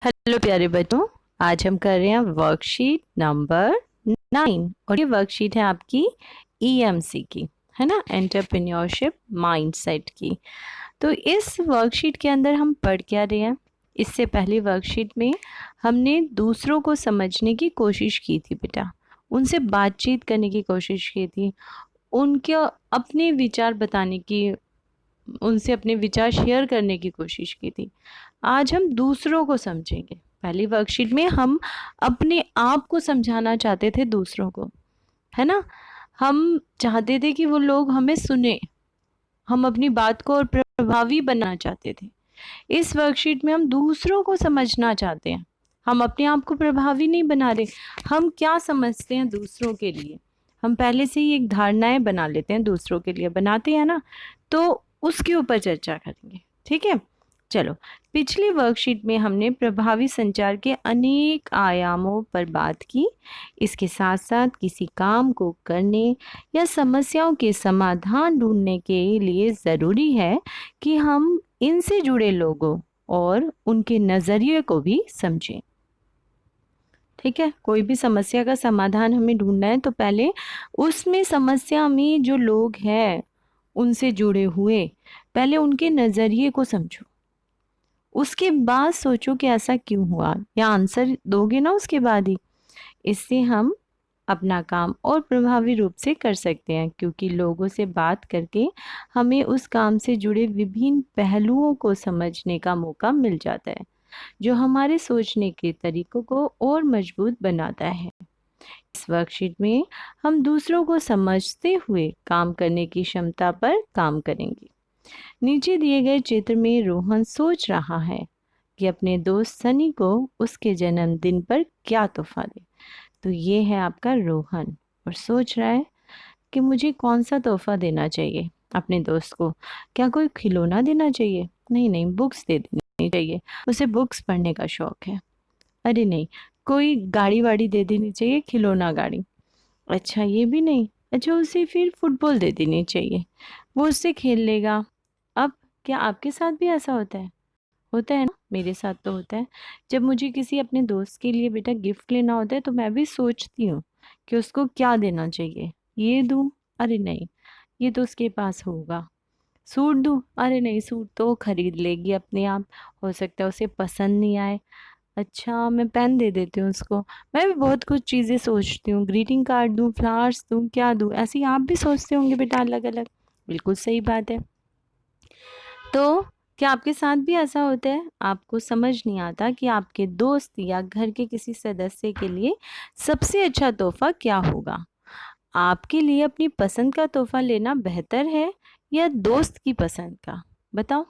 Hello प्यारे बच्चों। आज हम कर रहे हैं वर्कशीट नंबर 9 और ये वर्कशीट है आपकी ईएमसी की, है ना, एंटरप्रेन्योरशिप माइंडसेट की। तो इस वर्कशीट के अंदर हम पढ़ क्या रहे हैं? इससे पहली वर्कशीट में हमने दूसरों को समझने की कोशिश की थी बेटा, उनसे बातचीत करने की कोशिश की थी, उनके अपने विचार बताने की, उनसे अपने विचार शेयर करने की कोशिश की थी। आज हम दूसरों को समझेंगे। पहली वर्कशीट में हम अपने आप को समझाना चाहते थे दूसरों को, है ना। हम चाहते थे कि वो लोग हमें सुने, हम अपनी बात को और प्रभावी बनाना चाहते थे। इस वर्कशीट में हम दूसरों को समझना चाहते हैं। हम अपने आप को प्रभावी नहीं बना रहे, हम क्या समझते हैं दूसरों के लिए, हम पहले से ही एक धारणाएं बना लेते हैं, दूसरों के लिए बनाते हैं ना, तो उसके ऊपर चर्चा करेंगे। ठीक है, चलो। पिछली वर्कशीट में हमने प्रभावी संचार के अनेक आयामों पर बात की। इसके साथ साथ किसी काम को करने या समस्याओं के समाधान ढूंढने के लिए ज़रूरी है कि हम इनसे जुड़े लोगों और उनके नज़रिए को भी समझें। ठीक है, कोई भी समस्या का समाधान हमें ढूंढना है तो पहले उसमें समस्या में जो लोग हैं उनसे जुड़े हुए, पहले उनके नज़रिए को समझो, उसके बाद सोचो कि ऐसा क्यों हुआ, या आंसर दोगे ना उसके बाद ही। इससे हम अपना काम और प्रभावी रूप से कर सकते हैं, क्योंकि लोगों से बात करके हमें उस काम से जुड़े विभिन्न पहलुओं को समझने का मौका मिल जाता है, जो हमारे सोचने के तरीकों को और मजबूत बनाता है। इस वर्कशीट में हम दूसरों को समझते हुए काम करने की क्षमता पर काम करेंगे। नीचे दिए गए चित्र में रोहन सोच रहा है कि अपने दोस्त सनी को उसके जन्मदिन पर क्या तोहफा दे। तो ये है आपका रोहन, और सोच रहा है कि मुझे कौन सा तोहफा देना चाहिए अपने दोस्त को। क्या कोई खिलौना देना चाहिए? नहीं नहीं, बुक्स दे देनी चाहिए, उसे बुक्स पढ़ने का शौक है। अरे नहीं, कोई गाड़ी वाड़ी दे देनी चाहिए, खिलौना गाड़ी। अच्छा ये भी नहीं, अच्छा उसे फिर फुटबॉल दे देनी चाहिए, वो उससे खेल लेगा। अब क्या आपके साथ भी ऐसा होता है? होता है ना, मेरे साथ तो होता है। जब मुझे किसी अपने दोस्त के लिए बेटा गिफ्ट लेना होता है तो मैं भी सोचती हूँ कि उसको क्या देना चाहिए। ये दूँ? अरे नहीं, ये तो उसके पास होगा। सूट दूँ? अरे नहीं, सूट तो वो खरीद लेगी अपने आप, हो सकता है उसे पसंद नहीं आए। अच्छा मैं पेन दे देती हूँ उसको। मैं भी बहुत कुछ चीज़ें सोचती हूँ, ग्रीटिंग कार्ड दूँ, फ्लावर्स दूँ, क्या दूँ, ऐसे ही आप भी सोचते होंगे बेटा अलग अलग। बिल्कुल सही बात है। तो क्या आपके साथ भी ऐसा होता है, आपको समझ नहीं आता कि आपके दोस्त या घर के किसी सदस्य के लिए सबसे अच्छा तोहफा क्या होगा? आपके लिए अपनी पसंद का तोहफा लेना बेहतर है या दोस्त की पसंद का? बताओ।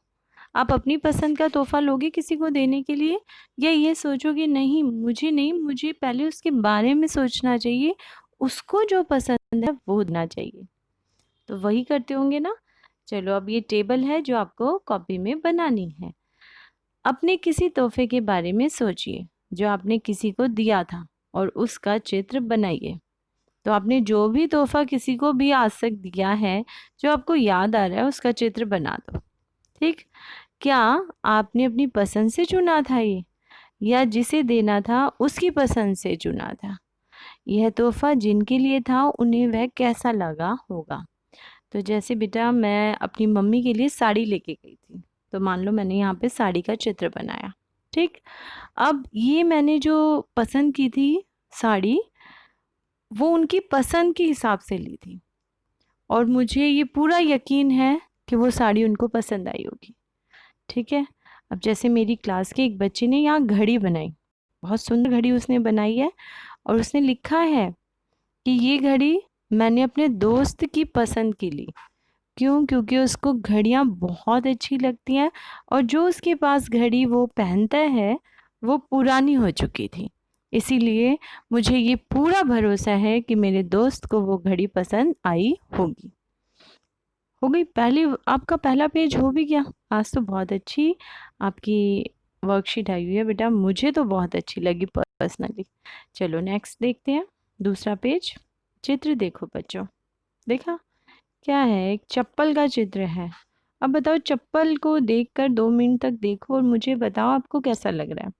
आप अपनी पसंद का तोहफा लोगे किसी को देने के लिए, या ये सोचोगे नहीं मुझे नहीं, मुझे पहले उसके बारे में सोचना चाहिए, उसको जो पसंद है वो देना चाहिए? तो वही करते होंगे ना। चलो अब ये टेबल है जो आपको कॉपी में बनानी है। अपने किसी तोहफे के बारे में सोचिए जो आपने किसी को दिया था और उसका चित्र बनाइए। तो आपने जो भी तोहफा किसी को भी आज तक दिया है, जो आपको याद आ रहा है उसका चित्र बना दो। ठीक। क्या आपने अपनी पसंद से चुना था ये, या जिसे देना था उसकी पसंद से चुना था? यह तोहफा जिनके लिए था उन्हें वह कैसा लगा होगा? तो जैसे बेटा मैं अपनी मम्मी के लिए साड़ी लेके गई थी, तो मान लो मैंने यहाँ पे साड़ी का चित्र बनाया। ठीक। अब ये मैंने जो पसंद की थी साड़ी, वो उनकी पसंद के हिसाब से ली थी, और मुझे ये पूरा यकीन है कि वो साड़ी उनको पसंद आई होगी। ठीक है। अब जैसे मेरी क्लास के एक बच्चे ने यहाँ घड़ी बनाई, बहुत सुंदर घड़ी उसने बनाई है, और उसने लिखा है कि ये घड़ी मैंने अपने दोस्त की पसंद की ली। क्यों? क्योंकि उसको घड़ियाँ बहुत अच्छी लगती हैं, और जो उसके पास घड़ी वो पहनता है वो पुरानी हो चुकी थी। इसीलिए मुझे ये पूरा भरोसा है कि मेरे दोस्त को वो घड़ी पसंद आई होगी। हो गई पहली, आपका पहला पेज हो भी गया। आज तो बहुत अच्छी आपकी वर्कशीट आई हुई है बेटा, मुझे तो बहुत अच्छी लगी पर्सनली। चलो नेक्स्ट देखते हैं, दूसरा पेज। चित्र देखो बच्चों, देखा क्या है? एक चप्पल का चित्र है। अब बताओ, चप्पल को देखकर 2 मिनट तक देखो और मुझे बताओ आपको कैसा लग रहा है।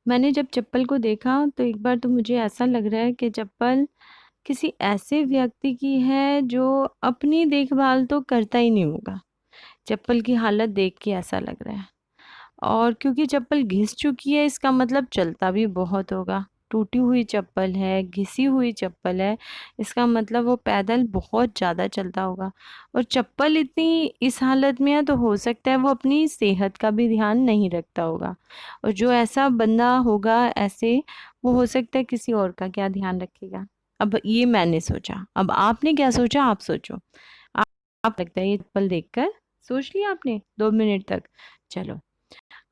मैंने जब चप्पल को देखा तो एक बार तो मुझे ऐसा लग रहा है कि चप्पल किसी ऐसे व्यक्ति की है जो अपनी देखभाल तो करता ही नहीं होगा। चप्पल की हालत देख के ऐसा लग रहा है। और क्योंकि चप्पल घिस चुकी है इसका मतलब चलता भी बहुत होगा। टूटी हुई चप्पल है, घिसी हुई चप्पल है, इसका मतलब वो पैदल बहुत ज़्यादा चलता होगा। और चप्पल इतनी इस हालत में है तो हो सकता है वो अपनी सेहत का भी ध्यान नहीं रखता होगा। और जो ऐसा बंदा होगा ऐसे, वो हो सकता है किसी और का क्या ध्यान रखेगा। अब ये मैंने सोचा, अब आपने क्या सोचा आप सोचो। आप, आप लगता है ये चप्पल देखकर सोच लिया आपने 2 मिनट तक। चलो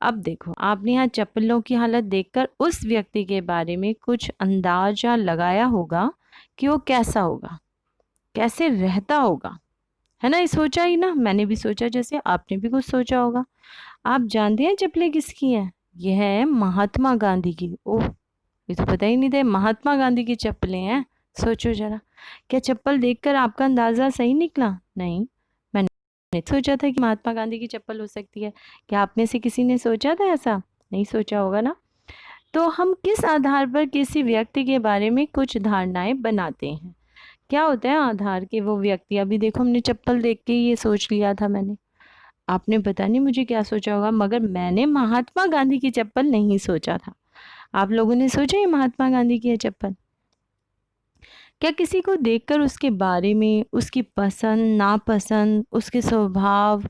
अब देखो, आपने यहाँ चप्पलों की हालत देखकर उस व्यक्ति के बारे में कुछ अंदाजा लगाया होगा कि वो कैसा होगा, कैसे रहता होगा, है ना। ये सोचा ही ना, मैंने भी सोचा, जैसे आपने भी कुछ सोचा होगा। आप जानते हैं चप्पलें किसकी हैं? यह है महात्मा गांधी की। ओह, ये तो पता ही नहीं था, महात्मा गांधी की चप्पलें हैं। सोचो जरा, क्या चप्पल देखकर आपका अंदाजा सही निकला? नहीं, मैंने सोचा था कि महात्मा गांधी की चप्पल हो सकती है। क्या आप में से किसी ने सोचा था ऐसा? नहीं सोचा होगा ना। तो हम किस आधार पर किसी व्यक्ति के बारे में कुछ धारणाएं बनाते हैं? क्या होता है आधार के वो व्यक्ति, अभी देखो हमने चप्पल देख के ये सोच लिया था मैंने। आपने पता नहीं मुझे क्या सोचा होगा, मगर मैंने महात्मा गांधी की चप्पल नहीं सोचा था। आप लोगों ने सोचा ये महात्मा गांधी की है चप्पल? क्या किसी को देखकर उसके बारे में, उसकी पसंद नापसंद, उसके स्वभाव,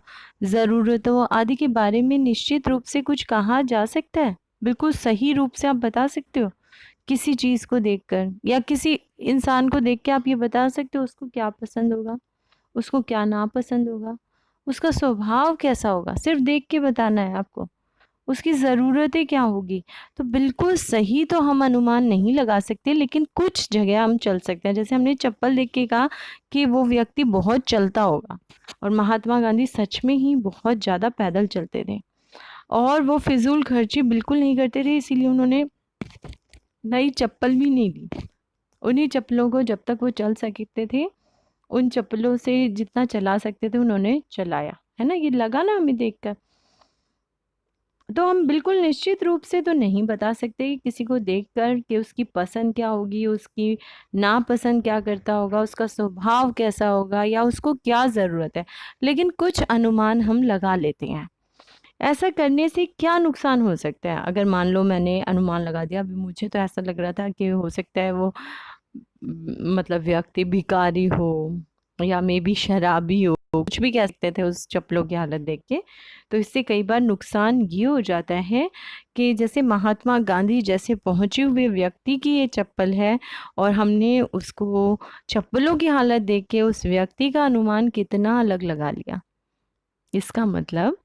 ज़रूरतों आदि के बारे में निश्चित रूप से कुछ कहा जा सकता है? बिल्कुल सही रूप से आप बता सकते हो किसी चीज़ को देखकर, या किसी इंसान को देख के आप ये बता सकते हो उसको क्या पसंद होगा, उसको क्या नापसंद होगा, उसका स्वभाव कैसा होगा? सिर्फ देख के बताना है आपको। उसकी ज़रूरतें क्या होगी? तो बिल्कुल सही तो हम अनुमान नहीं लगा सकते, लेकिन कुछ जगह हम चल सकते हैं। जैसे हमने चप्पल देख के कहा कि वो व्यक्ति बहुत चलता होगा, और महात्मा गांधी सच में ही बहुत ज़्यादा पैदल चलते थे, और वो फिजूल खर्ची बिल्कुल नहीं करते थे, इसीलिए उन्होंने नई चप्पल भी नहीं ली। उन्हीं चप्पलों को जब तक वो चल सकते थे, उन चप्पलों से जितना चला सकते थे उन्होंने चलाया, है ना। ये लगा ना हमें देखकर। तो हम बिल्कुल निश्चित रूप से तो नहीं बता सकते कि किसी को देखकर कि उसकी पसंद क्या होगी, उसकी नापसंद क्या करता होगा, उसका स्वभाव कैसा होगा, या उसको क्या ज़रूरत है। लेकिन कुछ अनुमान हम लगा लेते हैं। ऐसा करने से क्या नुकसान हो सकता है? अगर मान लो मैंने अनुमान लगा दिया, अभी मुझे तो ऐसा लग रहा था कि हो सकता है वो मतलब व्यक्ति भिखारी हो, या मे बी शराबी हो, कुछ भी कह सकते थे उस चप्पलों की हालत देख के। तो इससे कई बार नुकसान ये हो जाता है कि जैसे महात्मा गांधी जैसे पहुंचे हुए व्यक्ति की ये चप्पल है, और हमने उसको चप्पलों की हालत देख के उस व्यक्ति का अनुमान कितना अलग लगा लिया। इसका मतलब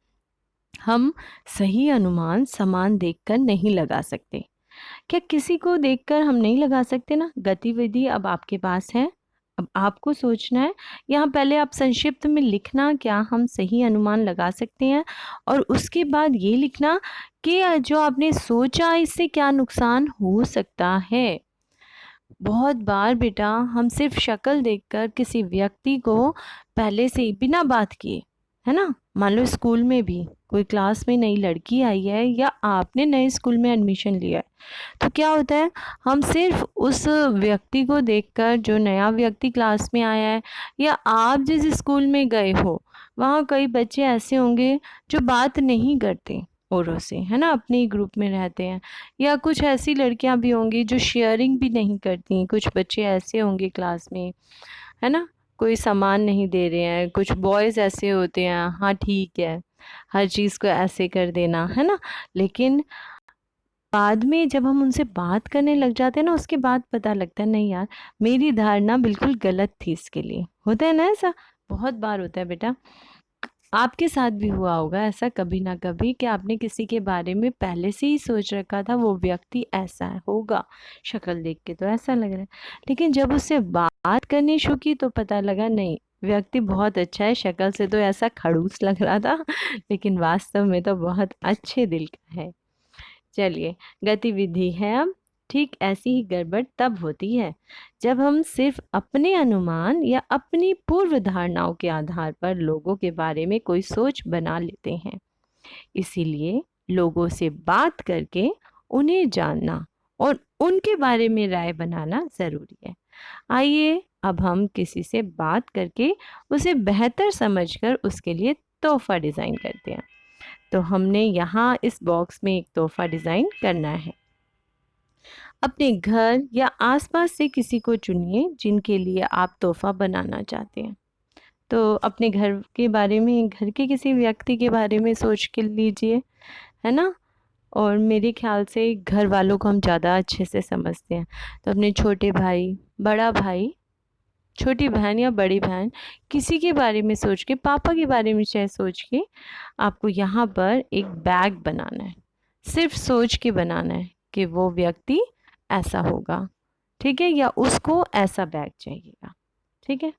हम सही अनुमान समान देखकर नहीं लगा सकते। क्या किसी को देखकर हम नहीं लगा सकते ना? गतिविधि अब आपके पास है, अब आपको सोचना है। यहाँ पहले आप संक्षिप्त में लिखना क्या हम सही अनुमान लगा सकते हैं, और उसके बाद ये लिखना कि जो आपने सोचा इससे क्या नुकसान हो सकता है। बहुत बार बेटा हम सिर्फ शक्ल देखकर किसी व्यक्ति को पहले से ही बिना बात किए, है ना, मान लो स्कूल में भी कोई क्लास में नई लड़की आई है, या आपने नए स्कूल में एडमिशन लिया है, तो क्या होता है हम सिर्फ उस व्यक्ति को देखकर, जो नया व्यक्ति क्लास में आया है, या आप जिस स्कूल में गए हो वहाँ कई बच्चे ऐसे होंगे जो बात नहीं करते औरों से, है ना, अपने ही ग्रुप में रहते हैं। या कुछ ऐसी लड़कियां भी होंगी जो शेयरिंग भी नहीं करती। कुछ बच्चे ऐसे होंगे क्लास में, है ना, कोई सामान नहीं दे रहे हैं। कुछ बॉयज़ ऐसे होते हैं, हाँ ठीक है, हर चीज़ को ऐसे कर देना, है ना। लेकिन बाद में जब हम उनसे बात करने लग जाते हैं ना, उसके बाद पता लगता है नहीं यार, मेरी धारणा बिल्कुल गलत थी इसके लिए। होता है ना ऐसा, बहुत बार होता है बेटा। आपके साथ भी हुआ होगा ऐसा कभी ना कभी कि आपने किसी के बारे में पहले से ही सोच रखा था वो व्यक्ति ऐसा होगा, शक्ल देख के तो ऐसा लग रहा है, लेकिन जब उससे बात करनी शुरू की तो पता लगा नहीं, व्यक्ति बहुत अच्छा है, शक्ल से तो ऐसा खड़ूस लग रहा था लेकिन वास्तव में तो बहुत अच्छे दिल का है। चलिए, गतिविधि है अब। ठीक ऐसी ही गड़बड़ तब होती है जब हम सिर्फ अपने अनुमान या अपनी पूर्व धारणाओं के आधार पर लोगों के बारे में कोई सोच बना लेते हैं। इसीलिए लोगों से बात करके उन्हें जानना और उनके बारे में राय बनाना ज़रूरी है। आइए अब हम किसी से बात करके उसे बेहतर समझकर उसके लिए तोहफ़ा डिज़ाइन करते हैं। तो हमने यहाँ इस बॉक्स में एक तोहफ़ा डिज़ाइन करना है। अपने घर या आसपास से किसी को चुनिए जिनके लिए आप तोहफ़ा बनाना चाहते हैं। तो अपने घर के बारे में, घर के किसी व्यक्ति के बारे में सोच के लीजिए, है ना? और मेरे ख़्याल से घर वालों को हम ज़्यादा अच्छे से समझते हैं। तो अपने छोटे भाई, बड़ा भाई, छोटी बहन या बड़ी बहन, किसी के बारे में सोच के, पापा के बारे में चाहे सोच के, आपको यहाँ पर एक बैग बनाना है। सिर्फ सोच के बनाना है कि वो व्यक्ति ऐसा होगा, ठीक है? या उसको ऐसा बैग चाहिएगा, ठीक है?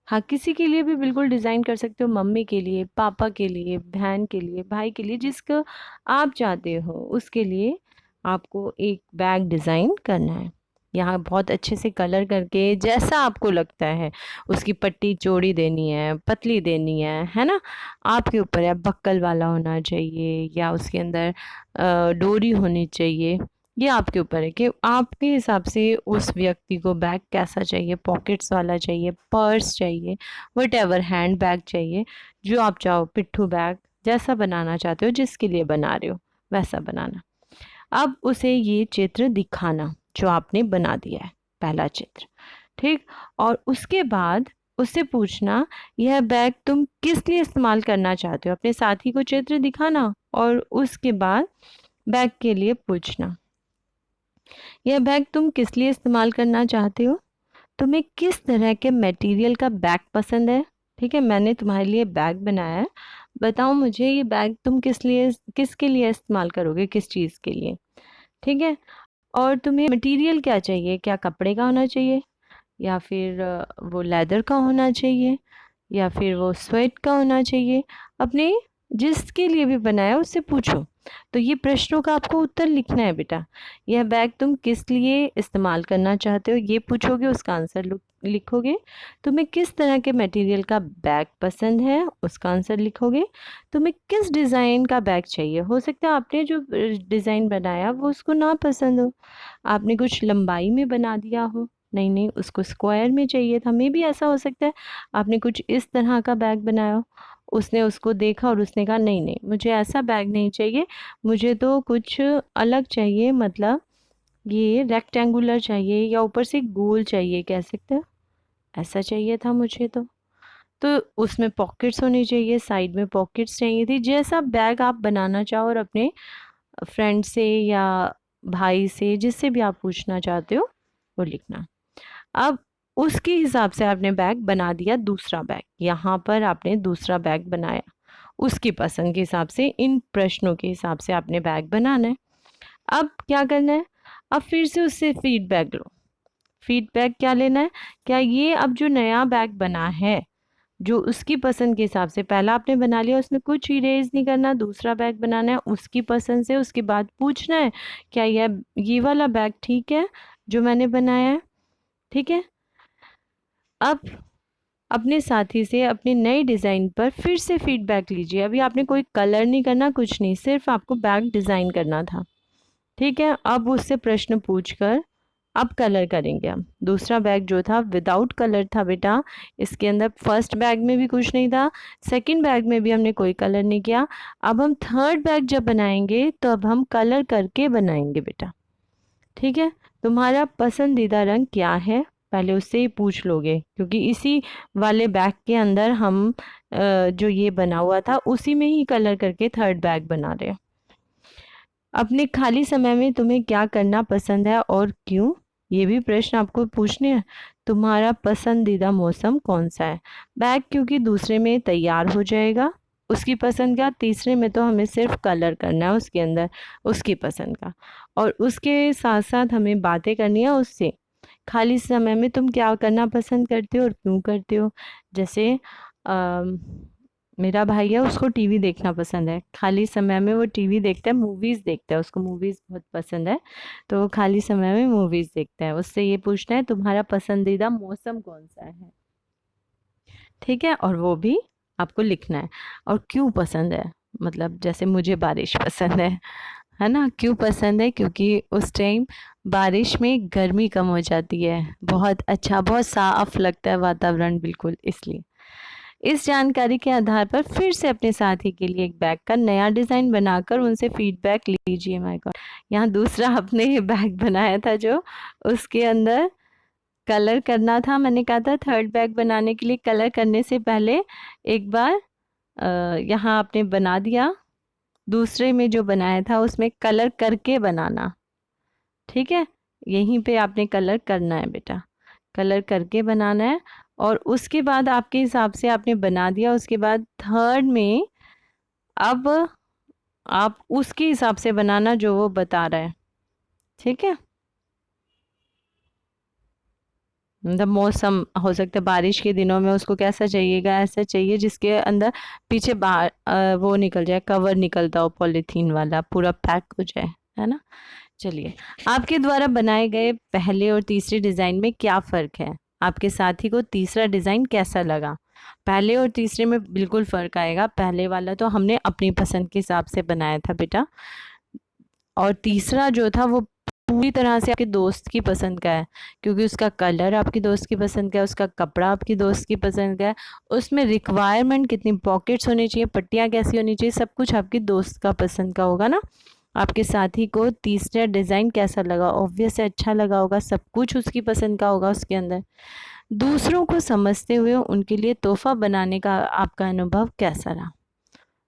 हाँ, किसी के लिए भी बिल्कुल डिज़ाइन कर सकते हो, मम्मी के लिए, पापा के लिए, बहन के लिए, भाई के लिए, जिसको आप चाहते हो उसके लिए आपको एक बैग डिज़ाइन करना है। यहाँ बहुत अच्छे से कलर करके जैसा आपको लगता है, उसकी पट्टी चौड़ी देनी है, पतली देनी है ना? आपके ऊपर है, बक्कल वाला होना चाहिए या उसके अंदर डोरी होनी चाहिए। ये आपके ऊपर है कि आपके हिसाब से उस व्यक्ति को बैग कैसा चाहिए, पॉकेट्स वाला चाहिए, पर्स चाहिए, व्हाटएवर, हैंड बैग चाहिए, जो आप चाहो, पिट्ठू बैग, जैसा बनाना चाहते हो, जिसके लिए बना रहे हो वैसा बनाना। अब उसे ये चित्र दिखाना जो आपने बना दिया है, पहला चित्र, ठीक? और उसके बाद उससे पूछना, यह बैग तुम किस लिए इस्तेमाल करना चाहते हो? अपने साथी को चित्र दिखाना और उसके बाद बैग के लिए पूछना, यह बैग तुम किस लिए इस्तेमाल करना चाहते हो? तुम्हें किस तरह के मटेरियल का बैग पसंद है? ठीक है, मैंने तुम्हारे लिए बैग बनाया है। बताओ मुझे ये बैग तुम किसके लिए इस्तेमाल करोगे, किस चीज़ के लिए? ठीक है? और तुम्हें मटेरियल क्या चाहिए? क्या कपड़े का होना चाहिए या फिर वो लेदर का होना चाहिए या फिर वो स्वेट का होना चाहिए? अपने जिसके लिए भी बनाया उससे पूछो। तो ये प्रश्नों का आपको उत्तर लिखना है बेटा। यह बैग तुम किस लिए इस्तेमाल करना चाहते हो, ये पूछोगे, उसका आंसर लिखोगे। तुम्हें किस तरह के मटेरियल का बैग पसंद है, उसका आंसर लिखोगे। तुम्हें किस डिज़ाइन का बैग चाहिए, हो सकता है आपने जो डिज़ाइन बनाया वो उसको ना पसंद हो, आपने कुछ लंबाई में बना दिया हो, नहीं नहीं उसको स्क्वायर में चाहिए था, मे भी ऐसा हो सकता है आपने कुछ इस तरह का बैग बनाया हो, उसने उसको देखा और उसने कहा नहीं नहीं मुझे ऐसा बैग नहीं चाहिए, मुझे तो कुछ अलग चाहिए, मतलब ये रेक्टेंगुलर चाहिए या ऊपर से गोल चाहिए, कह सकते हो, ऐसा चाहिए था मुझे तो उसमें पॉकेट्स होनी चाहिए, साइड में पॉकेट्स चाहिए थी। जैसा बैग आप बनाना चाहो और अपने फ्रेंड से या भाई से, जिससे भी आप पूछना चाहते हो, वो लिखना। अब उसके हिसाब से आपने बैग बना दिया, दूसरा बैग, यहाँ पर आपने दूसरा बैग बनाया, उसकी पसंद के हिसाब से, इन प्रश्नों के हिसाब से आपने बैग बनाना है। अब क्या करना है, अब फिर से उससे फीडबैक लो। फीडबैक क्या लेना है, क्या ये अब जो नया बैग बना है, जो उसकी पसंद के हिसाब से, पहला आपने बना लिया, उसमें कुछ इरेज नहीं करना, दूसरा बैग बनाना है उसकी पसंद से, उसके बाद पूछना है क्या ये वाला बैग ठीक है जो मैंने बनाया है, ठीक है? अब अपने साथी से अपने नए डिज़ाइन पर फिर से फीडबैक लीजिए। अभी आपने कोई कलर नहीं करना, कुछ नहीं, सिर्फ आपको बैग डिज़ाइन करना था, ठीक है? अब उससे प्रश्न पूछकर अब कलर करेंगे हम। दूसरा बैग जो था विदाउट कलर था बेटा, इसके अंदर फर्स्ट बैग में भी कुछ नहीं था, सेकंड बैग में भी हमने कोई कलर नहीं किया। अब हम थर्ड बैग जब बनाएंगे तो अब हम कलर करके बनाएंगे बेटा, ठीक है? तुम्हारा पसंदीदा रंग क्या है, पहले उससे ही पूछ लोगे, क्योंकि इसी वाले बैग के अंदर हम जो ये बना हुआ था उसी में ही कलर करके थर्ड बैग बना रहे हैं। अपने खाली समय में तुम्हें क्या करना पसंद है और क्यों, ये भी प्रश्न आपको पूछने हैं। तुम्हारा पसंदीदा मौसम कौन सा है, बैग क्योंकि दूसरे में तैयार हो जाएगा, उसकी पसंद का, तीसरे में तो हमें सिर्फ कलर करना है उसके अंदर, उसकी पसंद का, और उसके साथ साथ हमें बातें करनी है उससे। खाली समय में तुम क्या करना पसंद करते हो और क्यों करते हो, जैसे अम, मेरा भाई है, उसको टीवी देखना पसंद है, खाली समय में वो टीवी देखता है, मूवीज़ देखता है, उसको मूवीज़ बहुत पसंद है, तो वो खाली समय में मूवीज़ देखता है। उससे ये पूछना है तुम्हारा पसंदीदा मौसम कौन सा है, ठीक है? और वो भी आपको लिखना है, और क्यों पसंद है, मतलब जैसे मुझे बारिश पसंद है, है ना। क्यों पसंद है? क्योंकि उस टाइम बारिश में गर्मी कम हो जाती है, बहुत अच्छा, बहुत साफ लगता है वातावरण, बिल्कुल इसलिए। इस जानकारी के आधार पर फिर से अपने साथी के लिए एक बैग का नया डिजाइन बनाकर उनसे फीडबैक लीजिए। माय गॉड, यहाँ दूसरा आपने ये बैग बनाया था जो उसके अंदर कलर करना था। मैंने कहा था थर्ड बैग बनाने के लिए कलर करने से पहले एक बार यहाँ आपने बना दिया, दूसरे में जो बनाया था उसमें कलर करके बनाना, ठीक है। यहीं पे आपने कलर करना है बेटा, कलर करके बनाना है। और उसके बाद आपके हिसाब से आपने बना दिया, उसके बाद थर्ड में अब आप उसके हिसाब से बनाना जो वो बता रहा है, ठीक है। मतलब मौसम हो सकता है बारिश के दिनों में उसको कैसा चाहिएगा, ऐसा चाहिए जिसके अंदर पीछे बाहर वो निकल जाए, कवर निकलता हो पॉलीथीन वाला, पूरा पैक हो जाए, है ना। चलिए, आपके द्वारा बनाए गए पहले और तीसरे डिजाइन में क्या फर्क है? आपके साथी को तीसरा डिजाइन कैसा लगा? पहले और तीसरे में बिल्कुल फर्क आएगा। पहले वाला तो हमने अपनी पसंद के हिसाब से बनाया था बेटा, और तीसरा जो था वो पूरी तरह से आपके दोस्त की पसंद का है, क्योंकि उसका कलर आपकी दोस्त की पसंद का है, उसका कपड़ा आपकी दोस्त की पसंद का है, उसमें रिक्वायरमेंट कितनी पॉकेट्स होनी चाहिए, पट्टियाँ कैसी होनी चाहिए, सब कुछ आपकी दोस्त का पसंद का होगा ना। आपके साथी को तीसरा डिज़ाइन कैसा लगा? ऑब्वियस है अच्छा लगा होगा, सब कुछ उसकी पसंद का होगा उसके अंदर। दूसरों को समझते हुए उनके लिए तोहफा बनाने का आपका अनुभव कैसा रहा?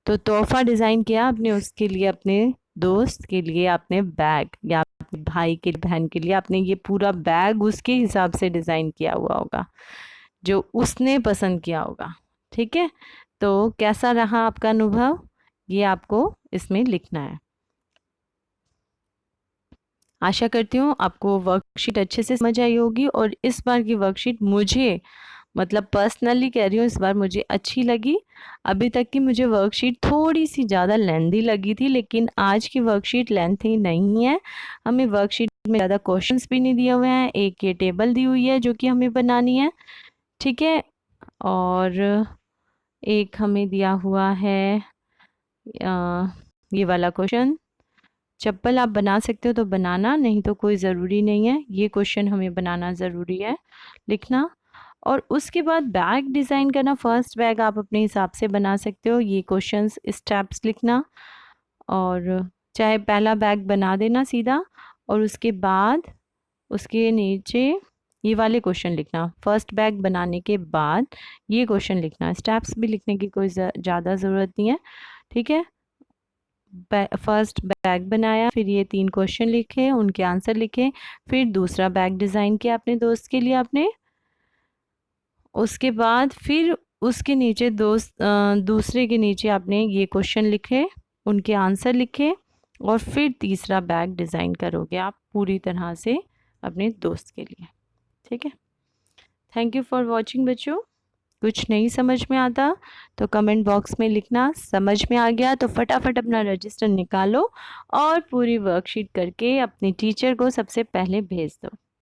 तो तोहफा डिज़ाइन किया आपने उसके लिए, अपने दोस्त के लिए आपने बैग, या अपने भाई के बहन के लिए आपने ये पूरा बैग उसके हिसाब से डिज़ाइन किया हुआ होगा, जो उसने पसंद किया होगा, ठीक है। तो कैसा रहा आपका अनुभव, ये आपको इसमें लिखना है। आशा करती हूँ आपको वर्कशीट अच्छे से समझ आई होगी, और इस बार की वर्कशीट मुझे, मतलब पर्सनली कह रही हूँ, इस बार मुझे अच्छी लगी। अभी तक की मुझे वर्कशीट थोड़ी सी ज़्यादा लेंथी लगी थी, लेकिन आज की वर्कशीट लेंथी नहीं है। हमें वर्कशीट में ज़्यादा क्वेश्चंस भी नहीं दिए हुए हैं, एक ये टेबल दी हुई है जो कि हमें बनानी है, ठीक है। और एक हमें दिया हुआ है ये वाला क्वेश्चन, चप्पल आप बना सकते हो तो बनाना, नहीं तो कोई ज़रूरी नहीं है। ये क्वेश्चन हमें बनाना ज़रूरी है, लिखना। और उसके बाद बैग डिज़ाइन करना, फर्स्ट बैग आप अपने हिसाब से बना सकते हो, ये क्वेश्चंस स्टेप्स लिखना, और चाहे पहला बैग बना देना सीधा, और उसके बाद उसके नीचे ये वाले क्वेश्चन लिखना। फर्स्ट बैग बनाने के बाद ये क्वेश्चन लिखना, स्टेप्स भी लिखने की कोई ज़्यादा ज़रूरत नहीं है, ठीक है। फर्स्ट बैग बनाया, फिर ये 3 क्वेश्चन लिखे, उनके आंसर लिखे, फिर दूसरा बैग डिज़ाइन किया अपने दोस्त के लिए आपने। उसके बाद फिर उसके नीचे दूसरे के नीचे आपने ये क्वेश्चन लिखे, उनके आंसर लिखे, और फिर तीसरा बैग डिज़ाइन करोगे आप पूरी तरह से अपने दोस्त के लिए, ठीक है। थैंक यू फॉर वॉचिंग बच्चों। कुछ नहीं समझ में आता तो कमेंट बॉक्स में लिखना, समझ में आ गया तो फटाफट अपना रजिस्टर निकालो और पूरी वर्कशीट करके अपने टीचर को सबसे पहले भेज दो।